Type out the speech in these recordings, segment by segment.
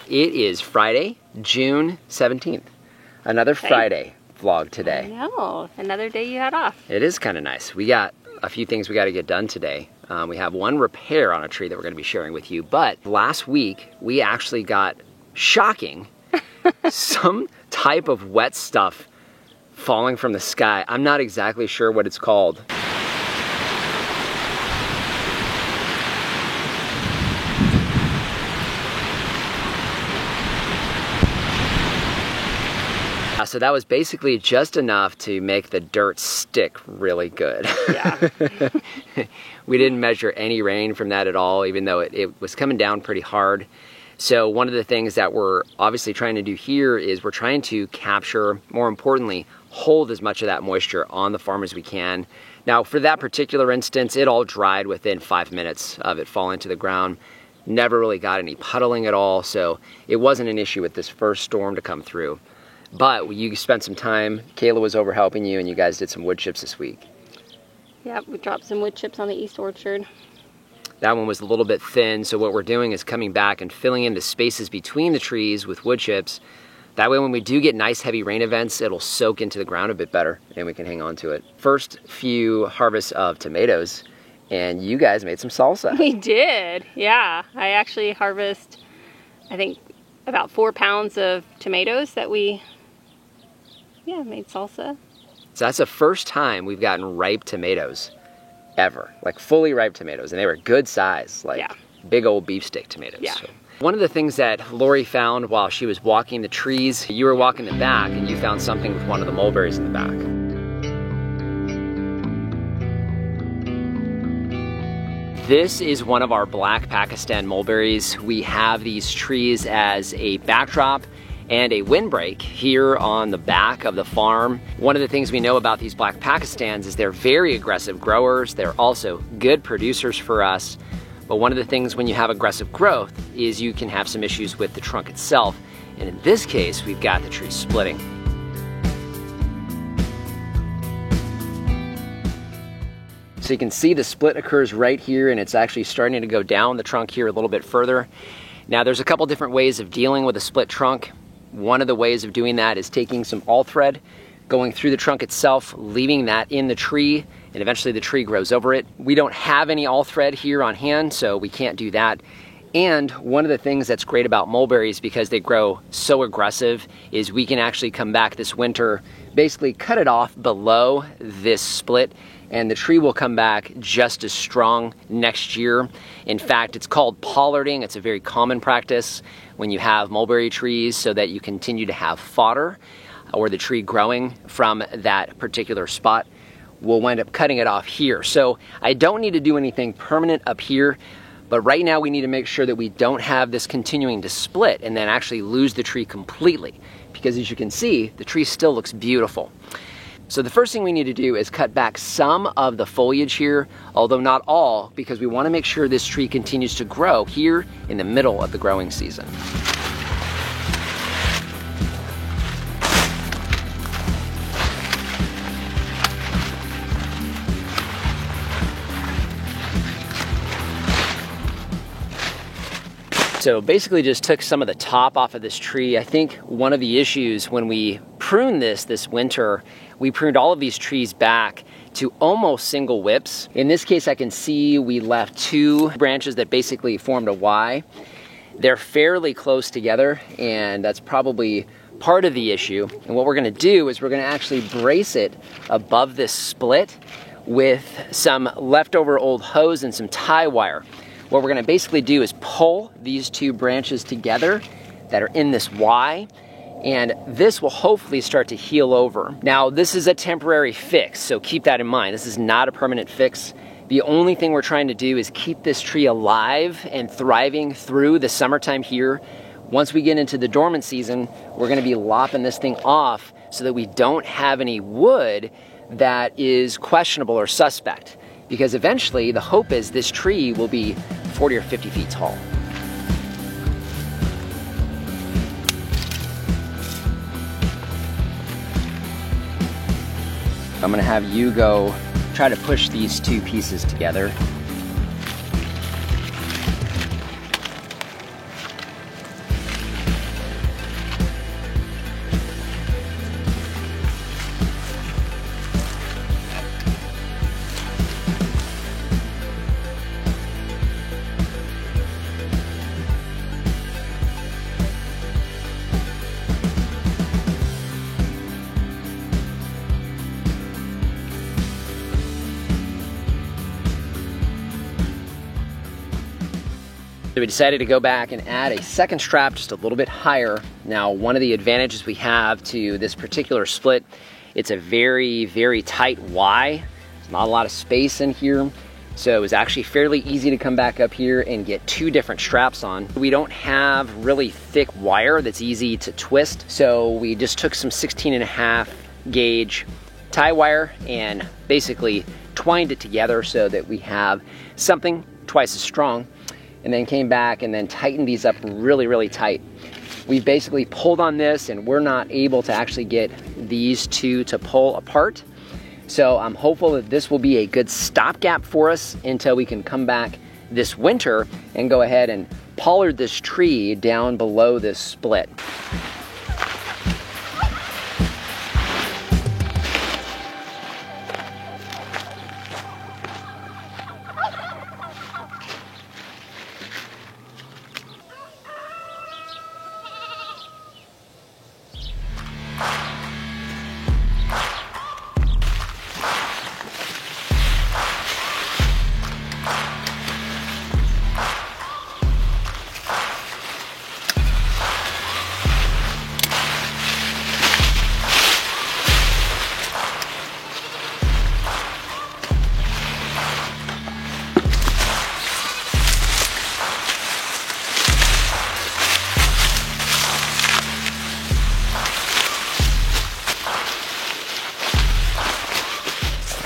It is Friday, June 17th. Another Friday vlog today. I know, another day you had off. It is kind of nice. We got a few things we got to get done today. We have one repair on a tree that we're going to be sharing with you, but last week we actually got shocking some type of wet stuff falling from the sky. I'm not exactly sure what it's called. So that was basically just enough to make the dirt stick really good. Yeah. We didn't measure any rain from that at all, even though it was coming down pretty hard. So one of the things that we're obviously trying to do here is we're trying to capture, more importantly, hold as much of that moisture on the farm as we can. Now for that particular instance, it all dried within 5 minutes of it falling to the ground. Never really got any puddling at all, so it wasn't an issue with this first storm to come through. But you spent some time, Kayla was over helping you, and you guys did some wood chips this week. Yep, we dropped some wood chips on the east orchard. That one was a little bit thin, so what we're doing is coming back and filling in the spaces between the trees with wood chips. That way when we do get nice heavy rain events, it'll soak into the ground a bit better and we can hang on to it. First few harvests of tomatoes, and you guys made some salsa. We did, yeah. I actually harvested, I think, about 4 pounds of tomatoes that we made salsa. So that's the first time we've gotten ripe tomatoes ever, like fully ripe tomatoes, and they were good size, like big old beefsteak tomatoes. Yeah. So one of the things that Lori found while she was walking the trees, you were walking the back and you found something with one of the mulberries in the back. This is one of our black Pakistan mulberries. We have these trees as a backdrop and a windbreak here on the back of the farm. One of the things we know about these black Pakistans is they're very aggressive growers. They're also good producers for us. But one of the things when you have aggressive growth is you can have some issues with the trunk itself. And in this case, we've got the tree splitting. So you can see the split occurs right here, and it's actually starting to go down the trunk here a little bit further. Now there's a couple different ways of dealing with a split trunk. One of the ways of doing that is taking some all thread, going through the trunk itself, leaving that in the tree, and eventually the tree grows over it. We don't have any all thread here on hand, so we can't do that. And one of the things that's great about mulberries, because they grow so aggressive, is we can actually come back this winter, basically cut it off below this split, and the tree will come back just as strong next year. In fact, it's called pollarding. It's a very common practice when you have mulberry trees, so that you continue to have fodder or the tree growing from that particular spot. We'll wind up cutting it off here. So I don't need to do anything permanent up here, but right now we need to make sure that we don't have this continuing to split and then actually lose the tree completely, because as you can see, the tree still looks beautiful. So the first thing we need to do is cut back some of the foliage here, although not all, because we want to make sure this tree continues to grow here in the middle of the growing season. So basically just took some of the top off of this tree. I think one of the issues when we pruned this winter, we pruned all of these trees back to almost single whips. In this case, I can see we left 2 branches that basically formed a Y. They're fairly close together, and that's probably part of the issue. And what we're gonna do is we're gonna actually brace it above this split with some leftover old hose and some tie wire. What we're gonna basically do is pull these 2 branches together that are in this Y, and this will hopefully start to heal over. Now, this is a temporary fix, so keep that in mind. This is not a permanent fix. The only thing we're trying to do is keep this tree alive and thriving through the summertime here. Once we get into the dormant season, we're gonna be lopping this thing off so that we don't have any wood that is questionable or suspect. Because eventually the hope is this tree will be 40 or 50 feet tall. I'm gonna have you go try to push these 2 pieces together. So we decided to go back and add a second strap just a little bit higher. Now, one of the advantages we have to this particular split, it's a very, very tight Y. There's not a lot of space in here. So it was actually fairly easy to come back up here and get two different straps on. We don't have really thick wire that's easy to twist. So we just took some 16.5 gauge tie wire and basically twined it together so that we have something twice as strong, and then came back and then tightened these up really, really tight. We basically pulled on this and we're not able to actually get these two to pull apart. So I'm hopeful that this will be a good stopgap for us until we can come back this winter and go ahead and pollard this tree down below this split.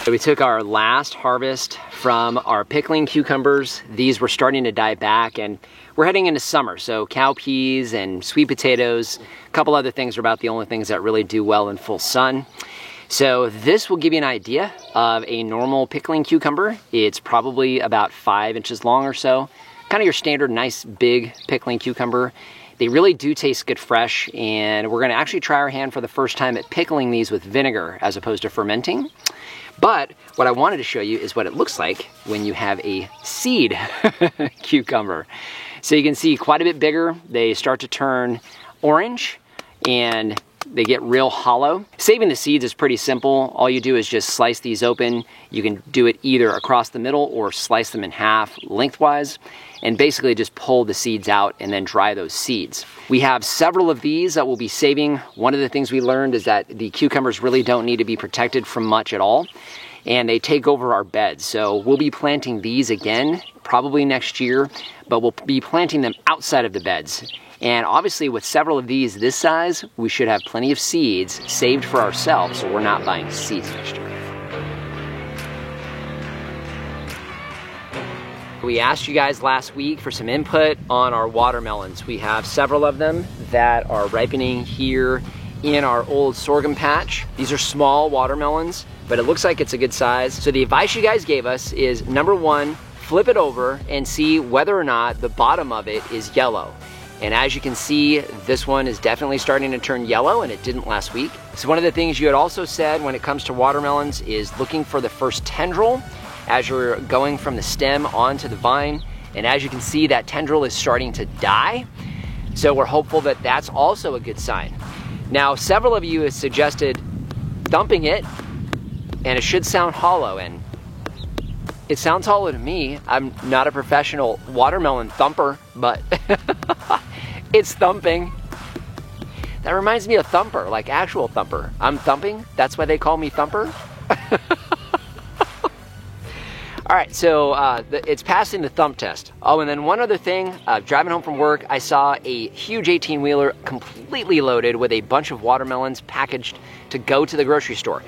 So we took our last harvest from our pickling cucumbers. These were starting to die back and we're heading into summer. So cowpeas and sweet potatoes, a couple other things are about the only things that really do well in full sun. So this will give you an idea of a normal pickling cucumber. It's probably about 5 inches long or so. Kind of your standard nice big pickling cucumber. They really do taste good fresh, and we're gonna actually try our hand for the first time at pickling these with vinegar as opposed to fermenting. But what I wanted to show you is what it looks like when you have a seed cucumber. So you can see quite a bit bigger. They start to turn orange and they get real hollow. Saving the seeds is pretty simple. All you do is just slice these open. You can do it either across the middle or slice them in half lengthwise, and basically just pull the seeds out and then dry those seeds. We have several of these that we'll be saving. One of the things we learned is that the cucumbers really don't need to be protected from much at all, and they take over our beds. So we'll be planting these again, probably next year, but we'll be planting them outside of the beds. And obviously with several of these this size, we should have plenty of seeds saved for ourselves, so we're not buying seeds next year. We asked you guys last week for some input on our watermelons. We have several of them that are ripening here in our old sorghum patch. These are small watermelons, but it looks like it's a good size. So the advice you guys gave us is, number one, flip it over and see whether or not the bottom of it is yellow. And as you can see, this one is definitely starting to turn yellow, and it didn't last week. So one of the things you had also said when it comes to watermelons is looking for the first tendril as you're going from the stem onto the vine. And as you can see, that tendril is starting to die. So we're hopeful that that's also a good sign. Now, several of you have suggested thumping it, and it should sound hollow, and it sounds hollow to me. I'm not a professional watermelon thumper, but it's thumping. That reminds me of Thumper, like actual Thumper. I'm thumping, that's why they call me Thumper. All right, so it's passing the thump test. Oh, and then one other thing, driving home from work, I saw a huge 18-wheeler completely loaded with a bunch of watermelons packaged to go to the grocery store.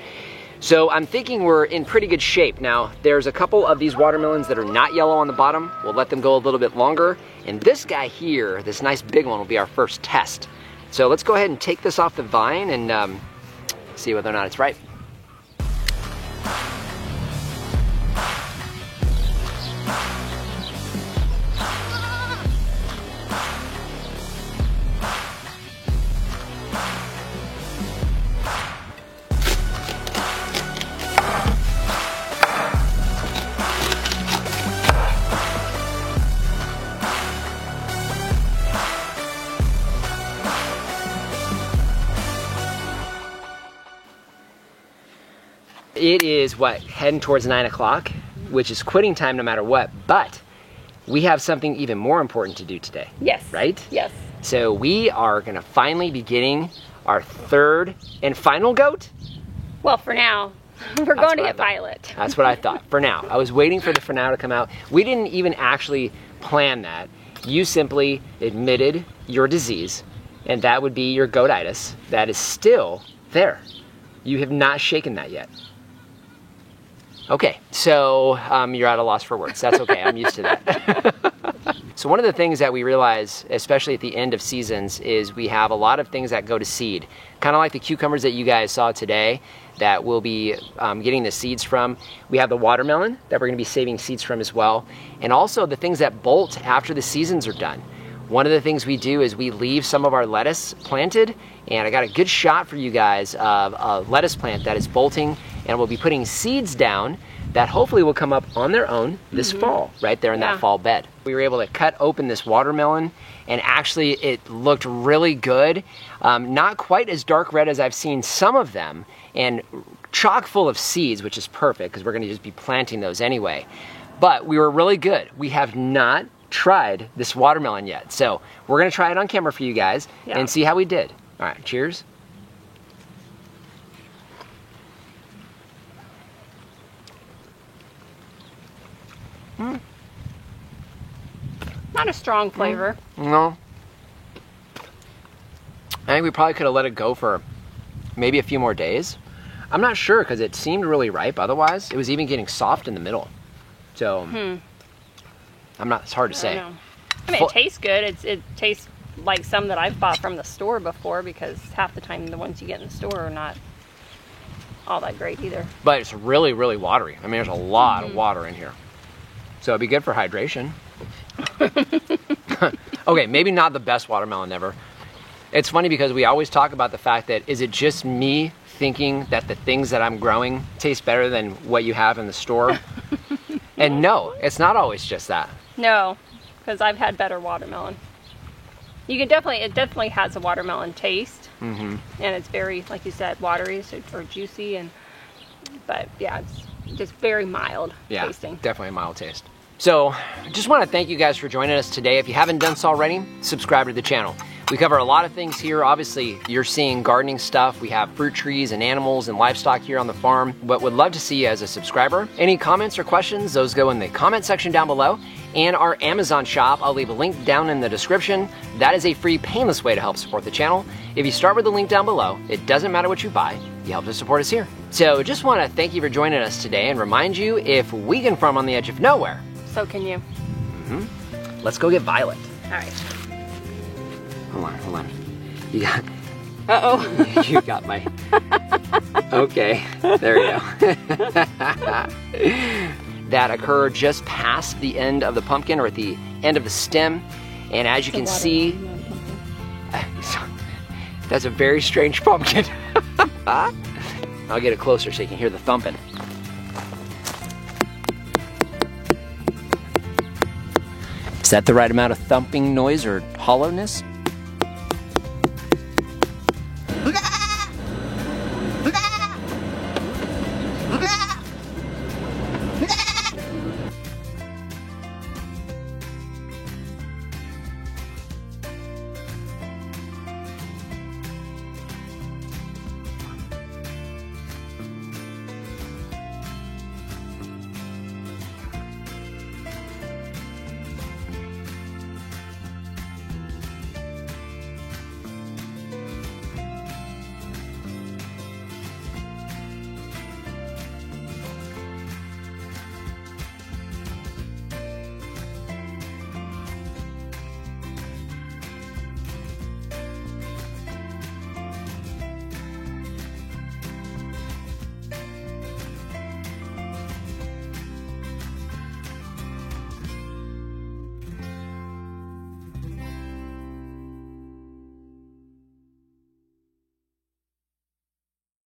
So I'm thinking we're in pretty good shape. Now, there's a couple of these watermelons that are not yellow on the bottom. We'll let them go a little bit longer. And this guy here, this nice big one, will be our first test. So let's go ahead and take this off the vine and see whether or not it's ripe. It is, what, heading towards 9 o'clock, which is quitting time no matter what, but we have something even more important to do today. Yes. Right? Yes. So we are gonna finally be getting our third and final goat. Well, for now, we're going to get Violet. That's what I thought, for now. I was waiting for the for now to come out. We didn't even actually plan that. You simply admitted your disease, and that would be your goatitis. That is still there. You have not shaken that yet. Okay, so you're at a loss for words. That's okay, I'm used to that. So one of the things that we realize, especially at the end of seasons, is we have a lot of things that go to seed. Kind of like the cucumbers that you guys saw today that we'll be getting the seeds from. We have the watermelon that we're gonna be saving seeds from as well. And also the things that bolt after the seasons are done. One of the things we do is we leave some of our lettuce planted, and I got a good shot for you guys of a lettuce plant that is bolting, and we'll be putting seeds down that hopefully will come up on their own this fall, right there in that fall bed. We were able to cut open this watermelon, and actually it looked really good. Not quite as dark red as I've seen some of them, and chock full of seeds, which is perfect because we're gonna just be planting those anyway. But we were really good. We have not tried this watermelon yet, so we're gonna try it on camera for you guys and see how we did. All right, cheers. Not a strong flavor. No. I think we probably could have let it go for maybe a few more days. I'm not sure because it seemed really ripe otherwise. It was even getting soft in the middle. So, I'm not, it's hard to say. I mean, it tastes good. It tastes like some that I've bought from the store before, because half the time the ones you get in the store are not all that great either. But it's really, really watery. I mean, there's a lot of water in here. So it'd be good for hydration. Okay, maybe not the best watermelon ever. It's funny because we always talk about the fact that, is it just me thinking that the things that I'm growing taste better than what you have in the store? And no, it's not always just that. No, because I've had better watermelon. You can definitely, it definitely has a watermelon taste. And it's very, like you said, watery or juicy, but yeah, it's just very mild tasting. Definitely a mild taste. So, just want to thank you guys for joining us today. If you haven't done so already, subscribe to the channel. We cover a lot of things here. Obviously, you're seeing gardening stuff. We have fruit trees and animals and livestock here on the farm, but would love to see you as a subscriber. Any comments or questions, those go in the comment section down below. And our Amazon shop, I'll leave a link down in the description. That is a free, painless way to help support the channel. If you start with the link down below, it doesn't matter what you buy, you help to support us here. So just want to thank you for joining us today and remind you, if we can farm on the edge of nowhere, so can you. Let's go get Violet. All right. Hold on. You got... Uh-oh. You got my... Okay, there you go. That occur just past the end of the pumpkin, or at the end of the stem. And as you can see, that's a very strange pumpkin. I'll get it closer so you can hear the thumping. Is that the right amount of thumping noise or hollowness?